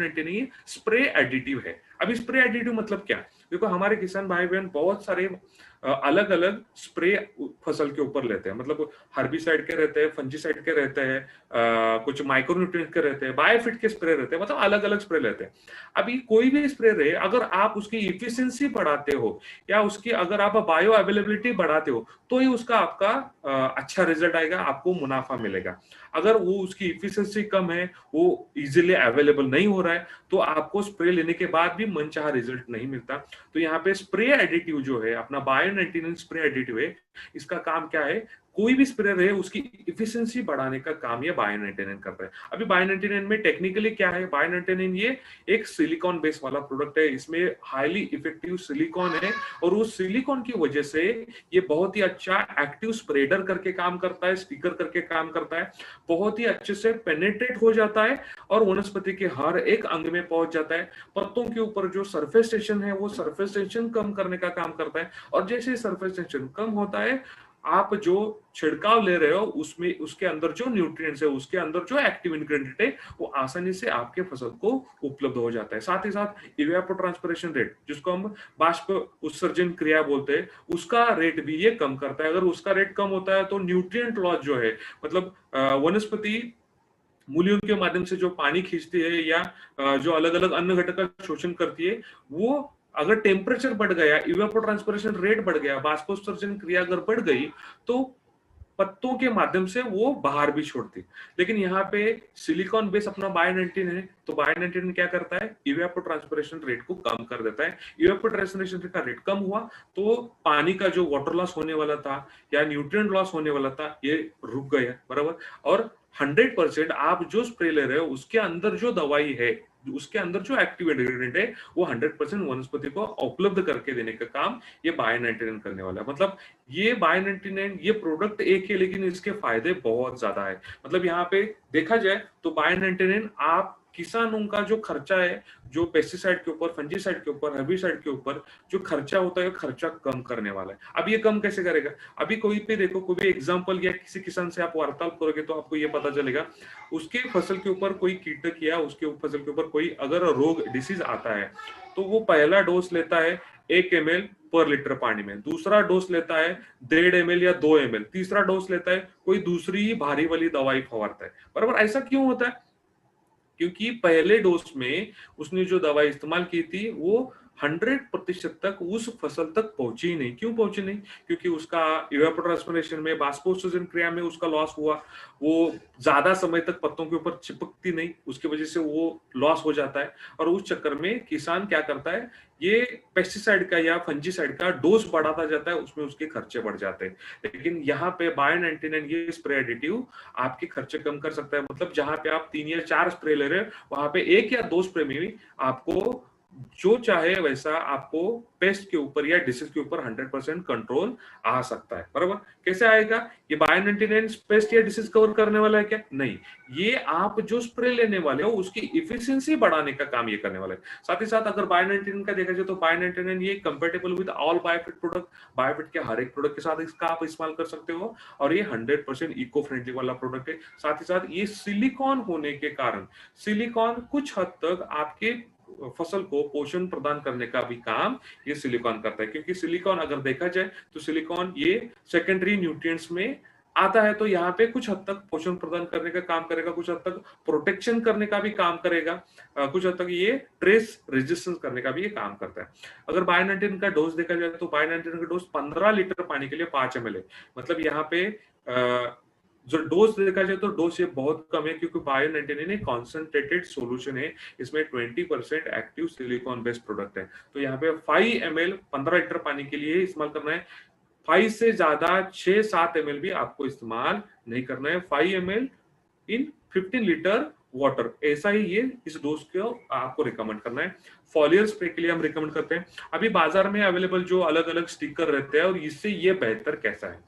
बायो-19 spray additive है। अब spray additive मतलब क्या? देखो हमारे किसान भाई बहन बहुत सारे अलग अलग स्प्रे फसल के ऊपर लेते हैं, मतलब हर्बिसाइड के रहते हैं, फंजीसाइड के रहते हैं, कुछ माइक्रोन्यूट्रिएंट के रहते हैं, बायोफिट के स्प्रे रहते हैं, मतलब अलग अलग स्प्रे लेते हैं। अभी कोई भी स्प्रे रहे, अगर आप उसकी इफिशिएंसी बढ़ाते हो या उसकी अगर आप बायो अवेलेबिलिटी बढ़ाते हो तो ही उसका आपका अच्छा रिजल्ट आएगा, आपको मुनाफा मिलेगा। अगर वो उसकी इफिशिएंसी कम है, वो इजीली अवेलेबल नहीं हो रहा है, तो आपको स्प्रे लेने के बाद भी मनचाहा रिजल्ट नहीं मिलता। तो यहाँ पे स्प्रे एडिटिव जो है अपना बायो-19 स्प्रे एडिटिव है, इसका काम क्या है? कोई भी स्प्रे रहे उसकी इफिशिएंसी बढ़ाने का काम ये बायो-19 करता है। अभी बायो-19 में टेक्निकली क्या है? बायो-19 ये एक सिलिकॉन बेस वाला प्रोडक्ट है, इसमें हाईली इफेक्टिव सिलिकॉन है और उस सिलिकॉन की वजह से ये बहुत ही अच्छा एक्टिव स्प्रेडर करके काम करता है, स्टिकर करके काम करता है, बहुत ही अच्छे से पेनिट्रेट हो जाता है और वनस्पति के हर एक अंग में पहुंच जाता है। पत्तों के ऊपर जो सरफेस टेंशन है वो सरफेस टेंशन कम करने का काम करता है और जैसे ही सरफेस टेंशन कम होता है, आप जो छिड़काव ले रहे हो उसमें उसके अंदर जो न्यूट्रिएंट्स है, उसके अंदर जो एक्टिव इंग्रेडिएंट है, वो आसानी से आपके फसल को उपलब्ध हो जाता है। साथ ही साथ इवेपोट्रांसपिरेशन रेट, जिसको हम बाष्प उत्सर्जन क्रिया बोलते हैं, उसका रेट भी ये कम करता है। अगर उसका रेट कम होता है तो न्यूट्रिएंट लॉस जो है, मतलब वनस्पति मूल्यों के माध्यम से जो पानी खींचती है या जो अलग अलग अन्न घटक का शोषण करती है, वो अगर टेम्परेचर बढ़ गया, इवेपोट्रांसपिरेशन रेट बढ़ गया, बाष्पोत्सर्जन क्रिया अगर बढ़ गई, तो पत्तों के माध्यम से वो बाहर भी छोड़ती। लेकिन यहाँ पे सिलिकॉन बेस अपना बायो-19 है, तो बायो-19 क्या करता है? इवेपोट्रांसपिरेशन रेट को कम कर देता है। इवेपोट्रांसपिरेशन का रेट कम हुआ तो पानी का जो वाटर लॉस होने वाला था या न्यूट्रिएंट लॉस होने वाला था, ये रुक गया, बराबर। और 100% आप जो स्प्रे ले रहे हो उसके अंदर जो दवाई है, उसके अंदर जो एक्टिव इंग्रेडिएंट है, वो 100% वनस्पति को उपलब्ध करके देने का काम ये बायो-19 करने वाला है। मतलब ये बायो-19 ये प्रोडक्ट एक है, लेकिन इसके फायदे बहुत ज्यादा है। मतलब यहाँ पे देखा जाए तो बायो-19 आप किसानों का जो खर्चा है, जो पेस्टिसाइड के ऊपर, फंजीसाइड के ऊपर, हर्बिसाइड के ऊपर जो खर्चा होता है, खर्चा कम करने वाला है। अब ये कम कैसे करेगा? अभी कोई पे देखो, कोई भी एग्जांपल या किसी किसान से आप वार्तालाप करोगे तो आपको ये पता चलेगा, उसके फसल के ऊपर कोई कीटक या उसके फसल के ऊपर कोई अगर रोग डिसीज आता है, तो वो पहला डोज लेता है 1 ml पर लीटर पानी में, दूसरा डोज लेता है 1.5 ml या 2 ml, तीसरा डोज लेता है कोई दूसरी भारी वाली दवाई फवारता है, बराबर। ऐसा क्यों होता है? क्योंकि पहले डोज में उसने जो दवाई इस्तेमाल की थी वो 100% तक उस फसल तक पहुंची ही नहीं। क्यों पहुंची नहीं? क्योंकि उसका इवेपोट्रांसपिरेशन में, बाष्पोत्सर्जन क्रिया में उसका लॉस हुआ, वो ज्यादा समय तक पत्तों के ऊपर चिपकती नहीं, उसकी वजह से वो लॉस हो जाता है। और उस चक्कर में किसान क्या करता है, ये पेस्टिसाइड का या फंजीसाइड का डोज बढ़ाता जाता है, उसमें उसके खर्चे बढ़ जाते हैं। लेकिन यहाँ पे बायो-19 ये स्प्रे एडिटिव आपके खर्चे कम कर सकता है। मतलब जहां पे आप 3 या 4 स्प्रे ले रहे हैं, वहां पे 1 या 2 स्प्रे में भी आपको जो चाहे वैसा आपको पेस्ट के ऊपर या डिसीज के ऊपर 100% कंट्रोल आ सकता है, बराबर। कैसे आएगा? ये बायो-19 पेस्ट या डिसीज कवर करने वाला है क्या? नहीं, ये आप जो स्प्रे लेने वाले हो उसकी इफिशिएंसी बढ़ाने का काम ये करने वाला है। साथ ही साथ अगर बायो-19 का देखा जाए तो बायो-19 ये कंपेटेबल विद ऑल बायोफिट प्रोडक्ट, बायोफिट के हर एक प्रोडक्ट के साथ इसका आप इस्तेमाल कर सकते हो और ये 100% इको फ्रेंडली वाला प्रोडक्ट है। साथ ही साथ ये सिलिकॉन होने के कारण, सिलिकॉन कुछ हद तक आपके फसल को पोषण प्रदान करने का भी काम ये सिलिकॉन करता है। क्योंकि सिलिकॉन अगर देखा जाए तो सिलिकॉन ये सेकेंडरी न्यूट्रिएंट्स में आता है, तो यहाँ पे कुछ हद तक पोषण प्रदान करने का काम करेगा, कुछ हद तक प्रोटेक्शन करने का भी काम करेगा, कुछ हद तक ये ट्रेस रेजिस्टेंस करने का भी ये काम करता है। अगर बायो-19 का डोज देखा जाए तो बायो-19 का डोज 15 लीटर पानी के लिए 5 ml है। मतलब यहाँ पे जो डोज देखा जाए तो डोज ये बहुत कम है, क्योंकि बायो-19 एक कॉन्सेंट्रेटेड सॉल्यूशन है, इसमें 20% एक्टिव सिलिकॉन बेस्ड प्रोडक्ट है। तो यहाँ पे 5 ml 15 लीटर पानी के लिए इस्तेमाल करना है। 5 से ज्यादा 6-7 ml भी आपको इस्तेमाल नहीं करना है। 5 ml इन 15 लीटर वाटर, ऐसा ही ये इस डोज को आपको रिकमेंड करना है। फॉलियर स्प्रे के लिए हम रिकमेंड करते हैं। अभी बाजार में अवेलेबल जो अलग अलग स्टिकर रहते हैं और इससे ये बेहतर कैसा है,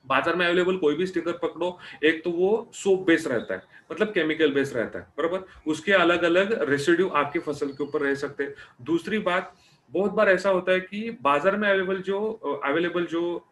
बाजार में अवेलेबल कोई भी स्टिकर पकड़ो, एक तो वो सोप बेस रहता है, मतलब केमिकल बेस रहता है, बराबर। उसके अलग अलग रेसिड्यू आपकी फसल के ऊपर रह सकते हैं। दूसरी बात, बहुत बार ऐसा होता है कि बाजार में अवेलेबल जो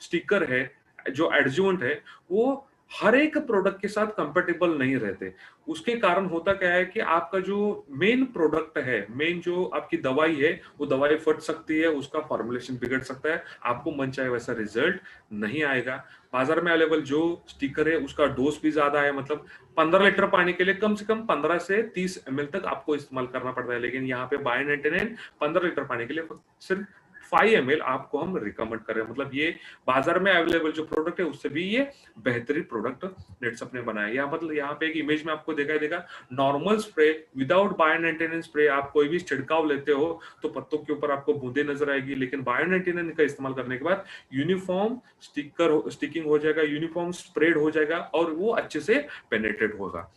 स्टिकर है, जो एडजुवेंट है, वो हर एक प्रोडक्ट के साथ कंपैटिबल नहीं रहते। उसके कारण होता क्या है कि आपका जो मेन प्रोडक्ट है, मेन जो आपकी दवाई है, वो दवाई फट सकती है, उसका फॉर्मुलेशन बिगड़ सकता है, आपको मनचाहे वैसा रिजल्ट नहीं आएगा। बाजार में अवेलेबल जो स्टिकर है, उसका डोज भी ज्यादा है, मतलब 15 लीटर पानी के लिए कम से कम 15 से 30 ml तक आपको इस्तेमाल करना पड़ता है, लेकिन यहाँ पे बायो 99 15 लीटर पानी के लिए सिर्फ 5 ml आपको हम रिकमेंड कर रहे हैं। मतलब ये बाजार में अवेलेबल जो प्रोडक्ट है उससे भी ये बेहतरीन प्रोडक्ट नेटसप ने बनाया। यहाँ मतलब यहाँ पे एक इमेज में आपको दिखाई देगा, normal spray without bio 99 spray, आप कोई भी छिड़काव लेते हो तो पत्तों के ऊपर आपको बूंदे नजर आएगी, लेकिन बायो 99 का इस्तेमाल करने के बाद यूनिफॉर्म स्टिकिंग हो जाएगा, यूनिफॉर्म स्प्रेड हो जाएगा और वो अच्छे से पेनेट्रेट होगा।